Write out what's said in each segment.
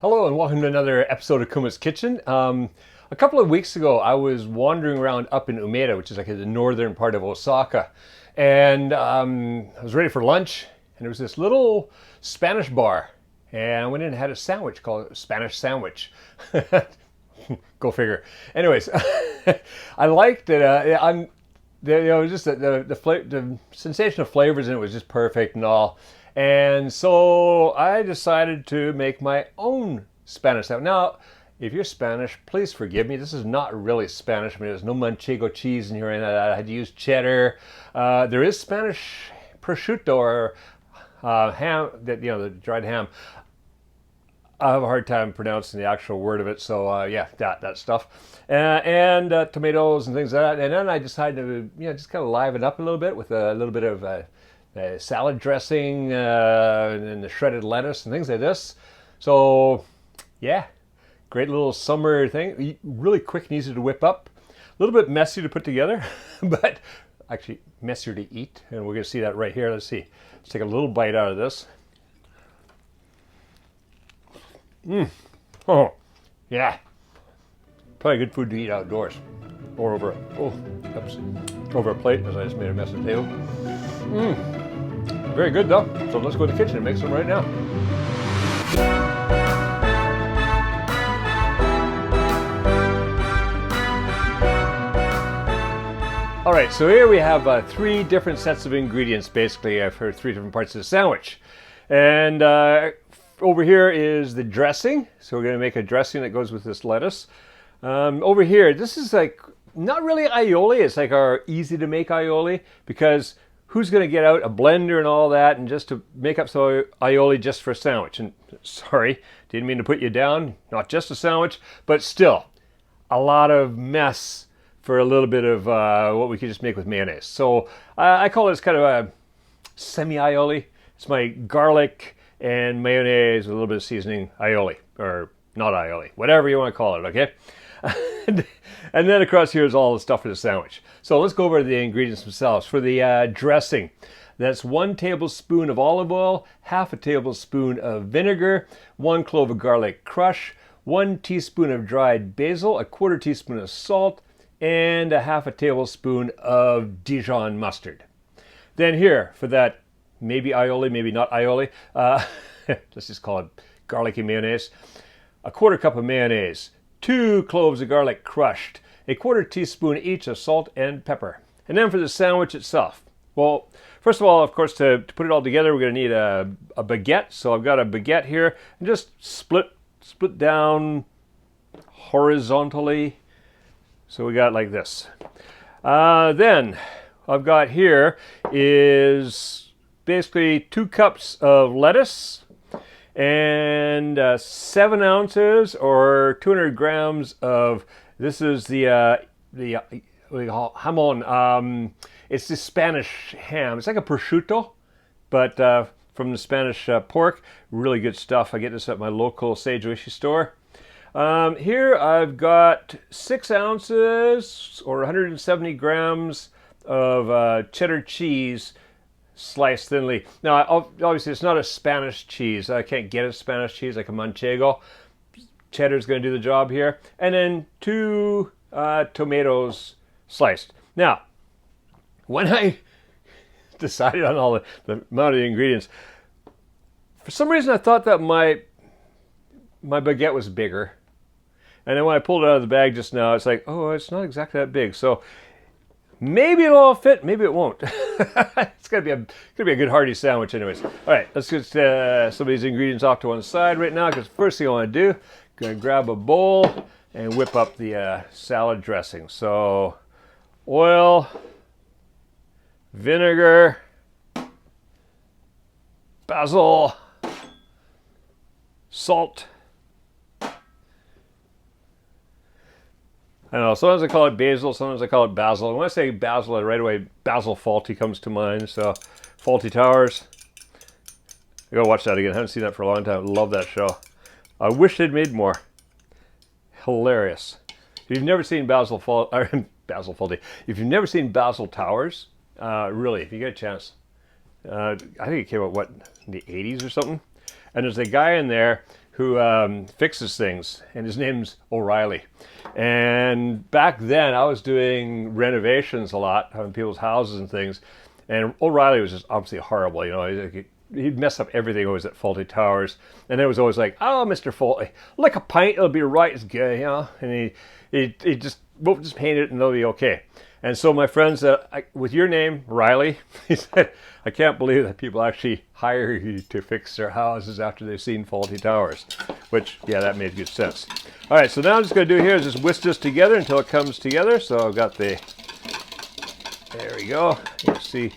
Hello and welcome to another episode of Kuma's Kitchen. A couple of weeks ago, I was wandering around up in Umeda, which is like the northern part of Osaka, and I was ready for lunch, and there was this little Spanish bar, and I went in and had a sandwich called Spanish sandwich. Go figure. Anyways, I liked it. Just the sensation of flavors in it was just perfect and all. And so I decided to make my own Spanish sandwich. Now, if you're Spanish, please forgive me. This is not really Spanish. I mean, there's no manchego cheese in here, and I had to use cheddar. There is Spanish prosciutto or ham, the dried ham. I have a hard time pronouncing the actual word of it, so yeah, that stuff, and tomatoes and things like that. And then I decided to just kind of liven up a little bit with a little bit of salad dressing and the shredded lettuce and things like this. So yeah, great little summer thing. Really quick and easy to whip up. A little bit messy to put together, but actually messier to eat. And we're going to see that right here. Let's see. Let's take a little bite out of this. Oh, yeah. Probably good food to eat outdoors or over a plate, as I just made a mess of the table. Very good though. So let's go to the kitchen and make some right now. All right, so here we have three different sets of ingredients, basically, for three different parts of the sandwich. And over here is the dressing. So we're going to make a dressing that goes with this lettuce. Over here, this is like not really aioli. It's like our easy to make aioli, because who's going to get out a blender and all that and just to make up some aioli just for a sandwich? And sorry, didn't mean to put you down. Not just a sandwich, but still a lot of mess for a little bit of what we could just make with mayonnaise. So I call this kind of a semi-aioli. It's my garlic and mayonnaise with a little bit of seasoning aioli, or not aioli, whatever you want to call it, okay? And then across here is all the stuff for the sandwich. So let's go over the ingredients themselves. For the dressing, that's 1 tablespoon of olive oil, half a tablespoon of vinegar, 1 clove of garlic crush, 1 teaspoon of dried basil, a 1/4 teaspoon of salt, and a half a tablespoon of Dijon mustard. Then here, for that maybe aioli, maybe not aioli, let's just call it garlicky mayonnaise, a 1/4 cup of mayonnaise, 2 cloves of garlic crushed, a 1/4 teaspoon each of salt and pepper. And then for the sandwich itself, well, first of all, of course, to put it all together, we're going to need a baguette. So I've got a baguette here, and just split down horizontally. So we got like this. Then I've got here is basically 2 cups of lettuce and 7 ounces or 200 grams of, this is the what do you call jamon. It's the Spanish ham. It's like a prosciutto, but from the Spanish pork. Really good stuff. I get this at my local Sage Oishi store. Here I've got 6 ounces or 170 grams of cheddar cheese sliced thinly. Now, obviously it's not a Spanish cheese. I can't get a Spanish cheese like a manchego. Cheddar's going to do the job here. And then 2 tomatoes sliced. Now, when I decided on all the amount of the ingredients, for some reason I thought that my baguette was bigger. And then when I pulled it out of the bag just now, it's like, oh, it's not exactly that big. So maybe it'll all fit, maybe it won't. It's gonna be a good hearty sandwich anyways. All right, let's get some of these ingredients off to one side right now, because first thing I want to do, gonna grab a bowl and whip up the salad dressing. So oil, vinegar, basil, salt. I don't know, sometimes I call it basil, sometimes I call it basil. And when I say basil, right away, Basil Fawlty comes to mind. So, Fawlty Towers. I gotta watch that again. I haven't seen that for a long time. Love that show. I wish they'd made more. Hilarious. If you've never seen Basil Fawlty, if you've never seen Basil Towers, really, if you get a chance, I think it came out, what, in the 80s or something? And there's a guy in there who fixes things, and his name's O'Reilly. And back then, I was doing renovations a lot on people's houses and things, and O'Reilly was just obviously horrible. You know, he'd mess up everything always at Faulty Towers, and it was always like, "Oh, Mr. Faulty, lick a pint, it'll be right as good," you know. And he just, we'll just paint it and it'll be okay. And so my friend said, "With your name, Riley," he said, "I can't believe that people actually hire you to fix their houses after they've seen Faulty Towers." Which, yeah, that made good sense. All right, so now I'm just going to do here is just whisk this together until it comes together. So I've got the, there we go. You see,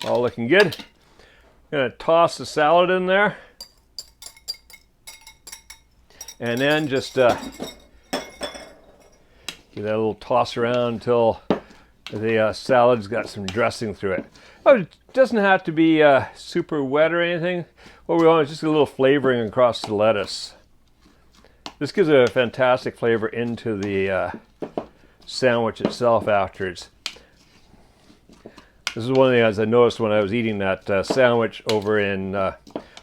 all looking good. I'm going to toss the salad in there. And then just give that a little toss around until the salad's got some dressing through it. Oh, it doesn't have to be super wet or anything. What we want is just a little flavoring across the lettuce. This gives a fantastic flavor into the sandwich itself afterwards. This is one of the things I noticed when I was eating that sandwich over in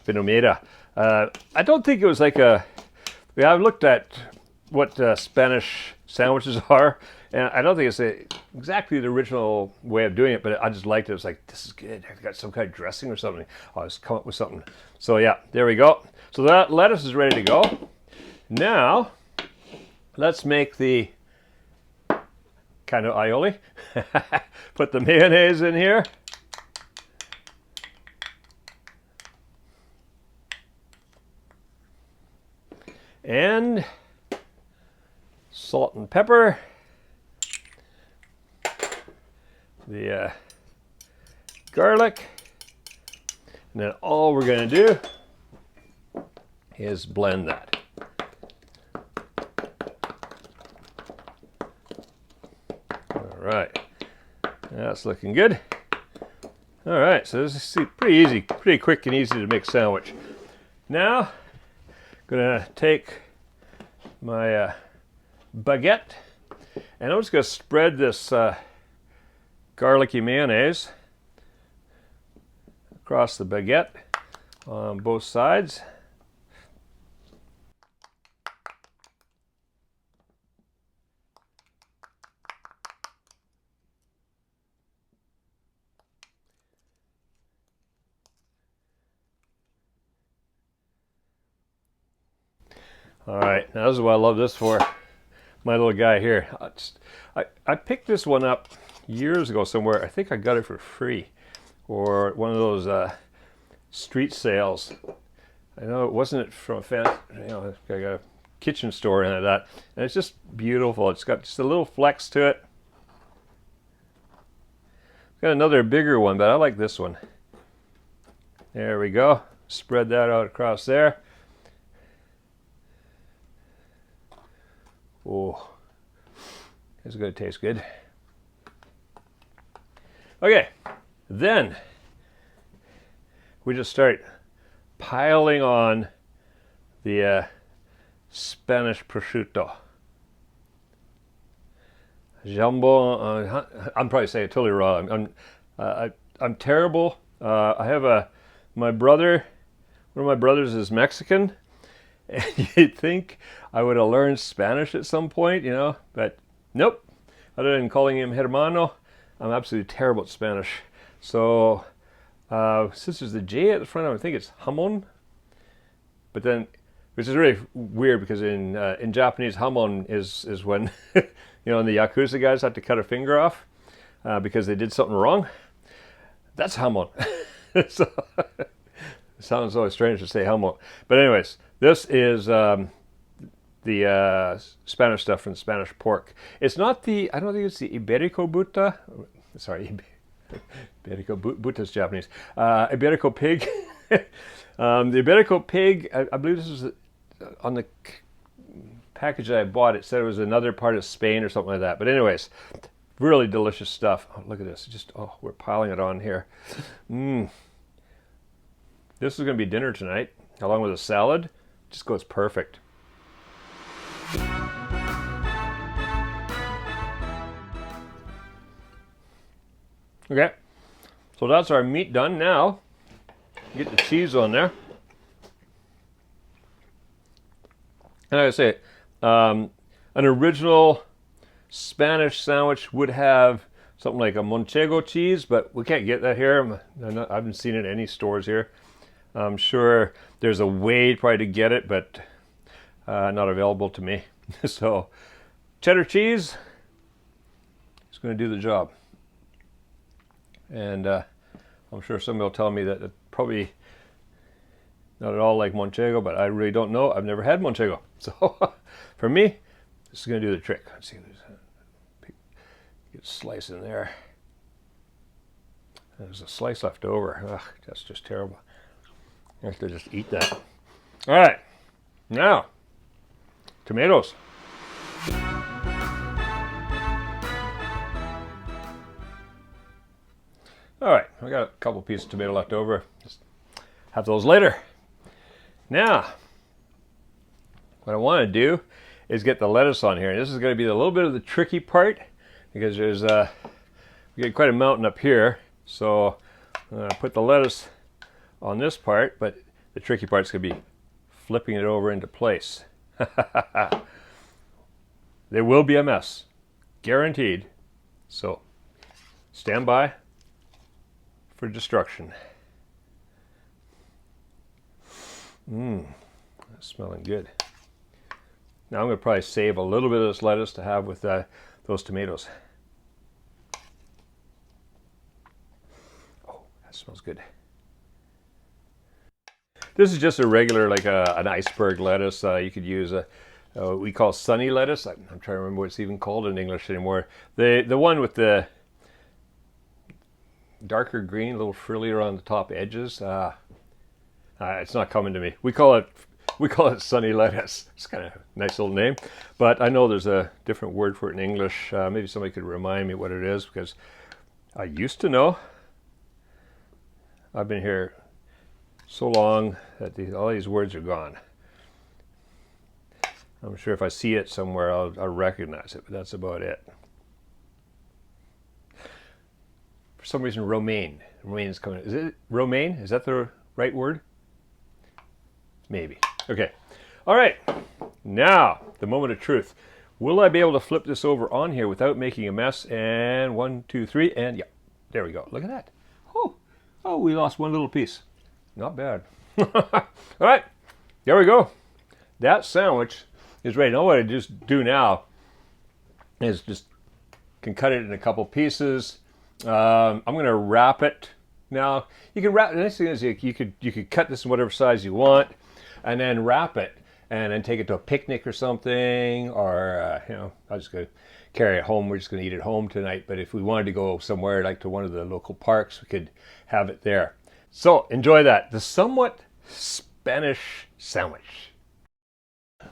Finalizing. I don't think it was like a... I've looked at what Spanish sandwiches are, and I don't think it's exactly the original way of doing it, but I just liked it. It was like, this is good. I've got some kind of dressing or something. I'll just come up with something. So yeah, there we go. So that lettuce is ready to go. Now, let's make the kind of aioli. Put the mayonnaise in here. And salt and pepper. The garlic. And then all we're going to do is blend that. All right, that's looking good. All right, so this is pretty easy, pretty quick and easy to make sandwich. Now, I'm gonna take my baguette, and I'm just gonna spread this garlicky mayonnaise across the baguette on both sides. All right, now this is what I love this for. My little guy here. I picked this one up years ago somewhere. I think I got it for free, or one of those street sales. I know it wasn't from a fan, you know, like a kitchen store and that. And it's just beautiful. It's got just a little flex to it. Got another bigger one, but I like this one. There we go. Spread that out across there. Oh, it's going to taste good. Okay, then we just start piling on the Spanish prosciutto. Jumbo, I'm probably saying it totally wrong. I'm terrible. I have my brother, one of my brothers is Mexican. And you'd think I would have learned Spanish at some point, you know, but nope. Other than calling him hermano, I'm absolutely terrible at Spanish. So, since there's the J at the front, I think it's hamon. But then, which is really weird because in Japanese, hamon is when, you know, the Yakuza guys have to cut a finger off because they did something wrong. That's hamon. So, it sounds always strange to say hamon. But anyways, this is the Spanish stuff from Spanish pork. It's not the, I don't think it's the Iberico buta. Sorry, Iberico buta's Japanese. Iberico pig. The Iberico pig, I believe this is on the package that I bought. It said it was another part of Spain or something like that. But anyways, really delicious stuff. Oh, look at this. Just, oh, we're piling it on here. This is going to be dinner tonight, along with a salad. Just goes perfect. Okay, so that's our meat done. Now, get the cheese on there. And like I say, an original Spanish sandwich would have something like a manchego cheese, but we can't get that here. I haven't seen it in any stores here. I'm sure there's a way probably to get it, but not available to me. So cheddar cheese is going to do the job. And I'm sure somebody will tell me that it probably not at all like manchego, but I really don't know. I've never had manchego. So for me, this is going to do the trick. Let's see, there's a slice in there. There's a slice left over. Ugh, that's just terrible. I have to just eat that. All right, now tomatoes. All right, I got a couple pieces of tomato left over. Just have those later. Now, what I want to do is get the lettuce on here. And this is going to be a little bit of the tricky part because there's we get quite a mountain up here. So I'm going to put the lettuce on this part, but the tricky part is going to be flipping it over into place. There will be a mess, guaranteed. So stand by for destruction. That's smelling good. Now I'm going to probably save a little bit of this lettuce to have with those tomatoes. Oh, that smells good. This is just a regular, like an iceberg lettuce. You could use what we call sunny lettuce. I'm trying to remember what it's even called in English anymore. The one with the darker green, a little frillier on the top edges. It's not coming to me. We call it sunny lettuce. It's kind of a nice little name, but I know there's a different word for it in English. Maybe somebody could remind me what it is, because I used to know. I've been here so long that all these words are gone. I'm sure if I see it somewhere, I'll recognize it, but that's about it. For some reason, romaine. Romaine is coming. Is it romaine? Is that the right word? Maybe. Okay. All right. Now, the moment of truth. Will I be able to flip this over on here without making a mess? And 1, 2, 3, and yeah, there we go. Look at that. Oh, we lost one little piece. Not bad. All right. There we go. That sandwich is ready. Now what I just do now is just can cut it in a couple pieces. I'm going to wrap it. Now you can wrap. The nice thing is you could cut this in whatever size you want, and then wrap it, and then take it to a picnic or something. Or I'm just going to carry it home. We're just going to eat it home tonight. But if we wanted to go somewhere like to one of the local parks, we could have it there. So enjoy that. The somewhat Spanish sandwich.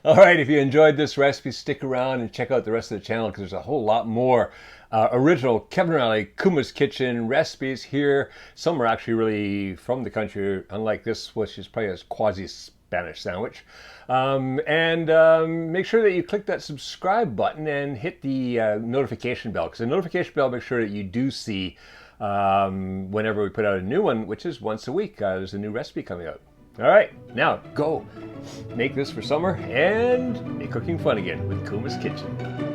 All right, if you enjoyed this recipe, stick around and check out the rest of the channel, because there's a whole lot more original Kevin Riley Kuma's Kitchen recipes here. Some are actually really from the country, unlike this, which is probably a quasi-Spanish sandwich. Make sure that you click that subscribe button and hit the notification bell, because the notification bell makes sure that you do see whenever we put out a new one, which is once a week. There's a new recipe coming out. All right, now go make this for summer and make cooking fun again with Kuma's Kitchen.